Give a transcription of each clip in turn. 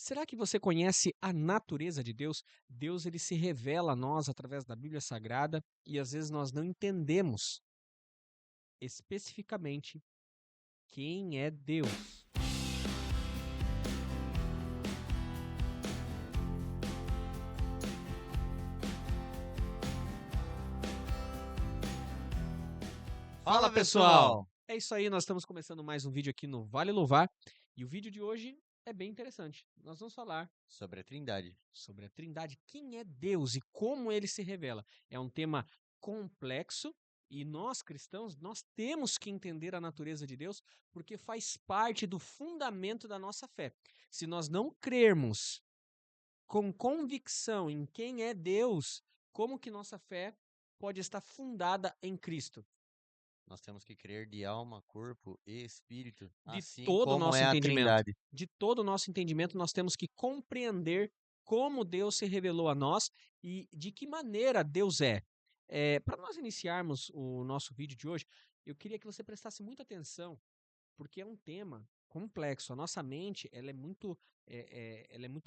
Será que você conhece a natureza de Deus? Deus ele se revela a nós através da Bíblia Sagrada e às vezes nós não entendemos especificamente quem é Deus. Fala Fala pessoal! pessoal! É isso aí, nós estamos começando mais um vídeo aqui no Vale Louvar e o vídeo de hoje é bem interessante. Nós vamos falar Sobre a Trindade. sobre a Trindade, quem é Deus e como ele se revela. É um tema complexo e nós cristãos, nós temos que entender a natureza de Deus porque faz parte do fundamento da nossa fé. Se nós não crermos com convicção em quem é Deus, como que nossa fé pode estar fundada em Cristo? Nós temos que crer de alma, corpo e espírito, De assim todo o como nosso é a entendimento. Trindade. De todo o nosso entendimento, nós temos que compreender como Deus se revelou a nós e de que maneira Deus é. Para nós iniciarmos o nosso vídeo de hoje, eu queria que você prestasse muita atenção, porque é um tema complexo. A nossa mente ela é muito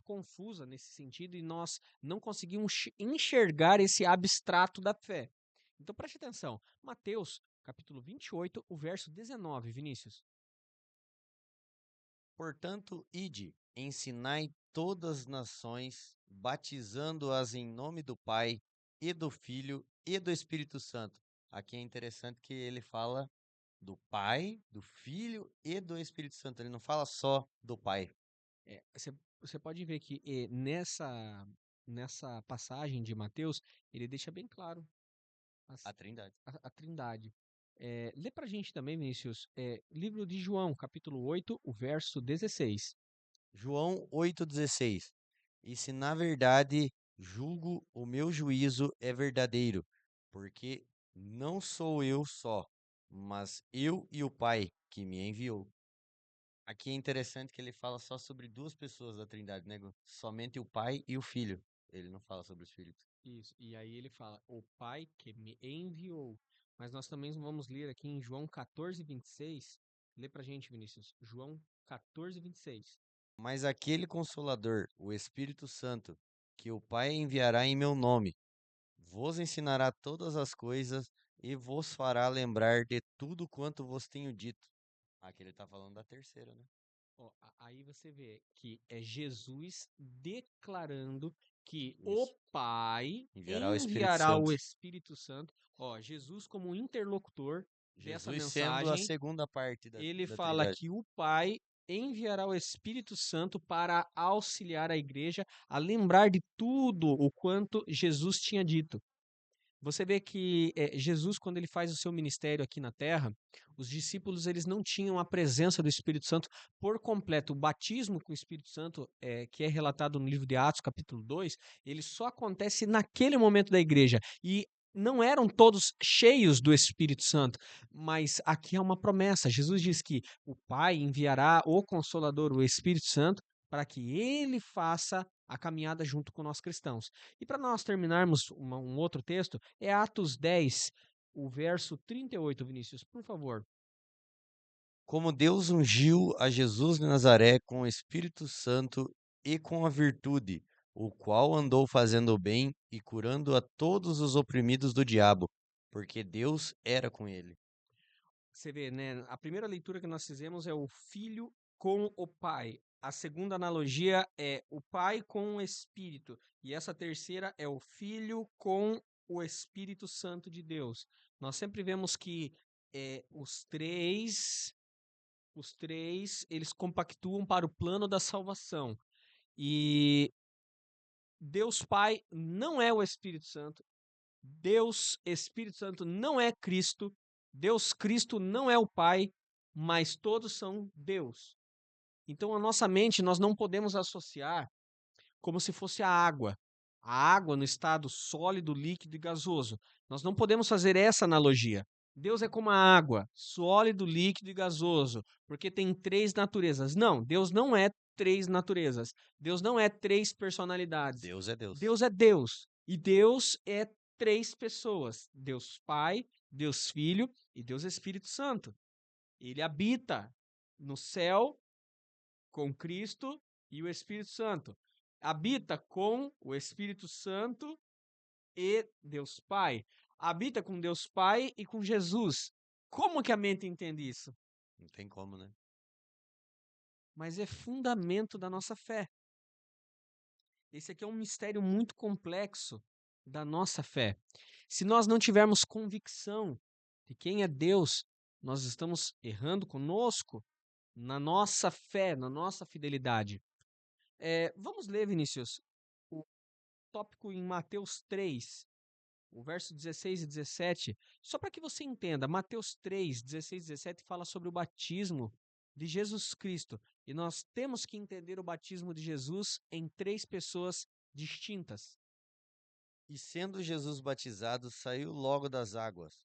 confusa nesse sentido e nós não conseguimos enxergar esse abstrato da fé. Então preste atenção. Mateus, capítulo 28, o verso 19, Vinícius. Portanto, ide, ensinai todas as nações, batizando-as em nome do Pai, e do Filho, e do Espírito Santo. Aqui é interessante que ele fala do Pai, do Filho e do Espírito Santo. Ele não fala só do Pai. Você pode ver que nessa passagem de Mateus, ele deixa bem claro A Trindade. a Trindade. Lê pra gente também, Vinícius, livro de João, capítulo 8, o verso 16. João 8,16. E se na verdade julgo, o meu juízo é verdadeiro, porque não sou eu só, mas eu e o Pai que me enviou. Aqui é interessante que ele fala só sobre duas pessoas da Trindade, né? Somente o Pai e o Filho. Ele não fala sobre os filhos. Isso, e aí ele fala, o Pai que me enviou. Mas nós também vamos ler aqui em João 14, 26. Lê pra gente, Vinícius. João 14, 26. Mas aquele Consolador, o Espírito Santo, que o Pai enviará em meu nome, vos ensinará todas as coisas e vos fará lembrar de tudo quanto vos tenho dito. Aqui ele está falando da terceira, né? Ó, aí você vê que é Jesus declarando que O o es- Pai Enviará o Espírito enviará o Santo. Espírito Santo. Ó, Jesus como interlocutor dessa Jesus sendo a mensagem, segunda parte da, ele da fala Trindade. que o Pai enviará o Espírito Santo para auxiliar a igreja a lembrar de tudo o quanto Jesus tinha dito. Você vê que Jesus, quando ele faz o seu ministério aqui na Terra, os discípulos eles não tinham a presença do Espírito Santo por completo. O batismo com o Espírito Santo, que é relatado no livro de Atos, capítulo 2, ele só acontece naquele momento da igreja. E não eram todos cheios do Espírito Santo, mas aqui é uma promessa. Jesus diz que o Pai enviará o Consolador, o Espírito Santo, para que ele faça a caminhada junto com nós cristãos. E para nós terminarmos um outro texto, é Atos 10, o verso 38, Vinícius, por favor. Como Deus ungiu a Jesus de Nazaré com o Espírito Santo e com a virtude, o qual andou fazendo o bem e curando a todos os oprimidos do diabo, porque Deus era com ele. Você vê, né? A primeira leitura que nós fizemos é o filho com o pai. A segunda analogia é o pai com o espírito. E essa terceira é o filho com o Espírito Santo de Deus. Nós sempre vemos que os três, eles compactuam para o plano da salvação. E Deus Pai não é o Espírito Santo. Deus Espírito Santo não é Cristo. Deus Cristo não é o Pai, mas todos são Deus. Então a nossa mente nós não podemos associar como se fosse a água. A água no estado sólido, líquido e gasoso. Nós não podemos fazer essa analogia. Deus é como a água, sólido, líquido e gasoso, porque tem três naturezas. Não, Deus não é três naturezas. Deus não é três personalidades. Deus é Deus. Deus é Deus. E Deus é três pessoas: Deus Pai, Deus Filho e Deus Espírito Santo. Ele habita no céu com Cristo e o Espírito Santo. Habita com o Espírito Santo e Deus Pai. Habita com Deus Pai e com Jesus. Como que a mente entende isso? Não tem como, né? Mas é fundamento da nossa fé. Esse aqui é um mistério muito complexo da nossa fé. Se nós não tivermos convicção de quem é Deus, nós estamos errando conosco na nossa fé, na nossa fidelidade. Vamos ler, Vinícius, o tópico em Mateus 3, o verso 16 e 17, só para que você entenda. Mateus 3, 16 e 17 fala sobre o batismo de Jesus Cristo. E nós temos que entender o batismo de Jesus em três pessoas distintas. E sendo Jesus batizado, saiu logo das águas.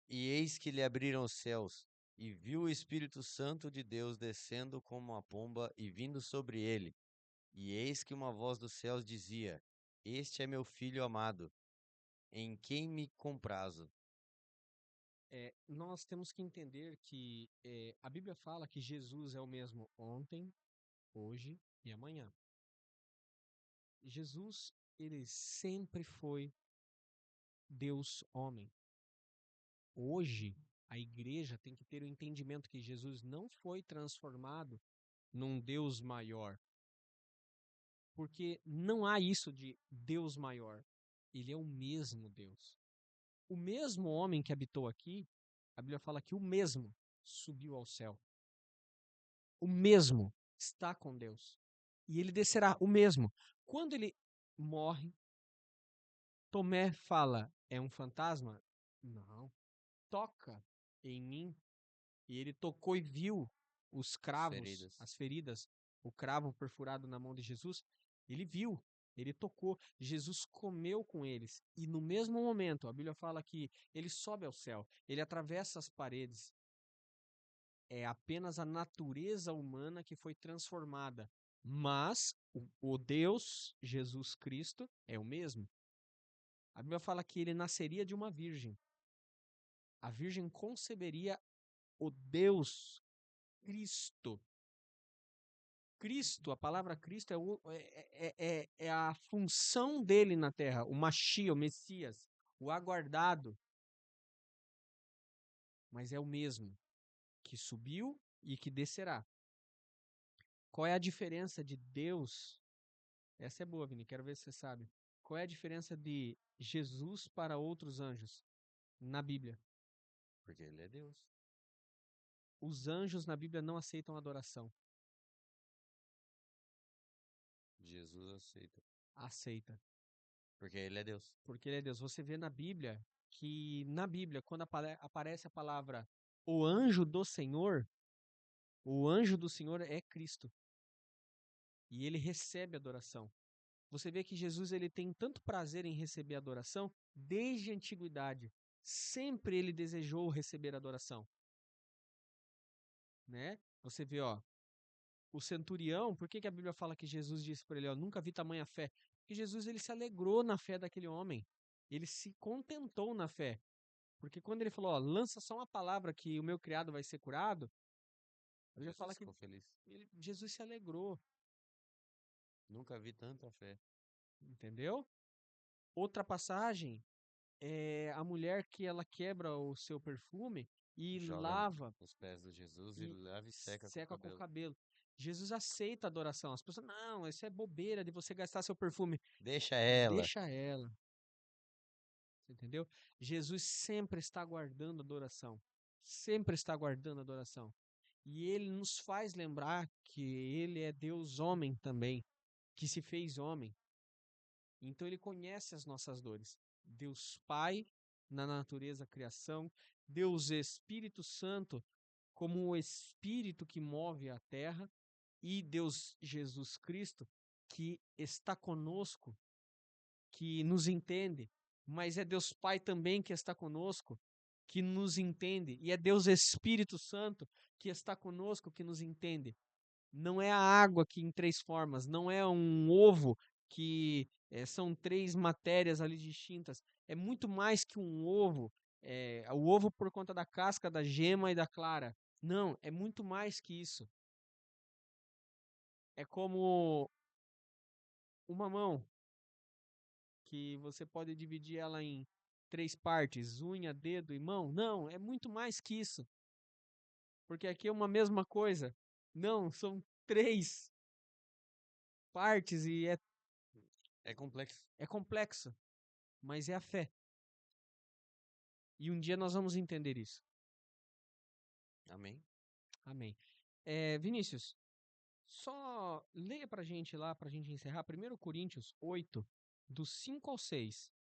E eis que lhe abriram os céus, e viu o Espírito Santo de Deus descendo como uma pomba e vindo sobre ele. E eis que uma voz dos céus dizia: Este é meu filho amado, em quem me comprazo. Nós temos que entender que a Bíblia fala que Jesus é o mesmo ontem, hoje e amanhã. Jesus, ele sempre foi Deus homem. Hoje, a igreja tem que ter o entendimento que Jesus não foi transformado num Deus maior. Porque não há isso de Deus maior. Ele é o mesmo Deus. O mesmo homem que habitou aqui, a Bíblia fala que o mesmo subiu ao céu. O mesmo está com Deus. E ele descerá, o mesmo. Quando ele morre, Tomé fala: é um fantasma? Não. Toca em mim. E ele tocou e viu os As cravos, feridas. as feridas, o cravo perfurado na mão de Jesus. Ele viu, ele tocou. Jesus comeu com eles. E no mesmo momento, a Bíblia fala que ele sobe ao céu, ele atravessa as paredes. É apenas a natureza humana que foi transformada. Mas o Deus, Jesus Cristo, é o mesmo. A Bíblia fala que ele nasceria de uma virgem. A virgem conceberia o Deus Cristo. Cristo, a palavra Cristo é a função dele na terra, o Mashiach, o Messias, o aguardado. Mas é o mesmo que subiu e que descerá. Qual é a diferença de Deus? Essa é boa, Vini, quero ver se você sabe. Qual é a diferença de Jesus para outros anjos na Bíblia? Porque ele é Deus. Os anjos na Bíblia não aceitam adoração. Jesus aceita. Aceita. Porque ele é Deus. Porque ele é Deus. Você vê na Bíblia que, na Bíblia, quando aparece a palavra o anjo do Senhor, o anjo do Senhor é Cristo. E ele recebe adoração. Você vê que Jesus ele tem tanto prazer em receber adoração desde a antiguidade. Sempre ele desejou receber adoração, né? Você vê, ó, o centurião, por que que a Bíblia fala que Jesus disse para ele, ó, nunca vi tamanha fé? Porque Jesus ele se alegrou na fé daquele homem. Ele se contentou na fé. Porque quando ele falou, ó, lança só uma palavra que o meu criado vai ser curado, a Bíblia fala Jesus que ficou feliz. Jesus se alegrou, Nunca vi tanta fé. entendeu? Outra passagem é a mulher que ela quebra o seu perfume e Joga lava os pés de Jesus e e leva e seca com o seca com o cabelo. cabelo. Jesus aceita a adoração. As pessoas, não, isso é bobeira de você gastar seu perfume. Deixa ela. Deixa ela. Você entendeu? Jesus sempre está guardando adoração. Sempre está guardando adoração. E ele nos faz lembrar que ele é Deus homem também, que se fez homem. Então ele conhece as nossas dores. Deus Pai na natureza criação, Deus Espírito Santo como o espírito que move a terra e Deus Jesus Cristo que está conosco, que nos entende, mas é Deus Pai também que está conosco, que nos entende, e é Deus Espírito Santo que está conosco, que nos entende. Não é a água que em três formas, não é um ovo que são três matérias ali distintas. É muito mais que um ovo. O ovo por conta da casca, da gema e da clara. Não, é muito mais que isso. É como uma mão que você pode dividir ela em três partes, unha, dedo e mão. Não, é muito mais que isso. Porque aqui é uma mesma coisa. Não, são três partes e É complexo. é complexo, mas é a fé. E um dia nós vamos entender isso. Amém? Amém. Vinícius, só leia pra gente lá, pra gente encerrar, 1 Coríntios 8, do 5 ao 6.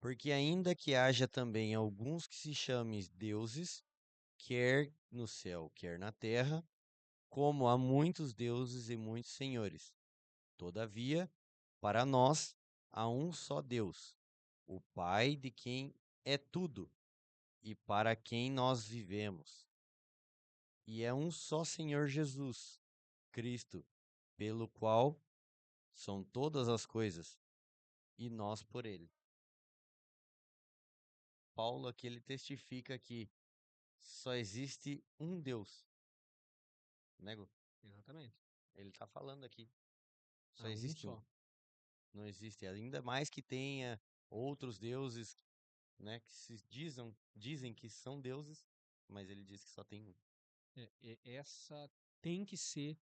Porque ainda que haja também alguns que se chamem deuses, quer no céu, quer na terra, como há muitos deuses e muitos senhores. Todavia, para nós há um só Deus, o Pai de quem é tudo e para quem nós vivemos. E é um só Senhor Jesus, Cristo, pelo qual são todas as coisas, e nós por ele. Paulo aqui ele testifica que só existe um Deus, né? Gu? Exatamente. Ele está falando aqui, só Há um existe um. só. Não existe, ainda mais que tenha outros deuses, né, que dizem que são deuses, mas ele diz que só tem um. Essa tem que ser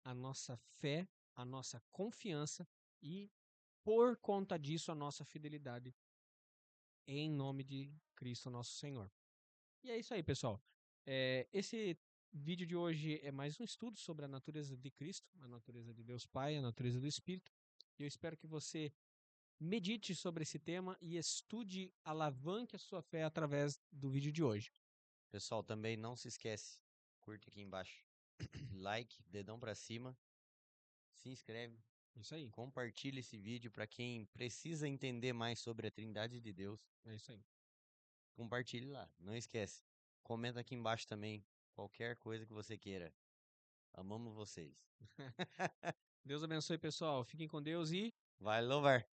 a nossa fé, a nossa confiança e, por conta disso, a nossa fidelidade em nome de Cristo nosso Senhor. E é isso aí, pessoal. Esse vídeo de hoje é mais um estudo sobre a natureza de Cristo, a natureza de Deus Pai, a natureza do Espírito. E eu espero que você medite sobre esse tema e estude, alavanque a sua fé através do vídeo de hoje. Pessoal, também não se esquece, curte aqui embaixo, like, dedão para cima, se inscreve, Isso aí, compartilha esse vídeo para quem precisa entender mais sobre a Trindade de Deus. é isso aí. Compartilhe lá, não esquece. Comenta aqui embaixo também qualquer coisa que você queira. Amamos vocês. Deus abençoe, pessoal. Fiquem com Deus e Vai louvar.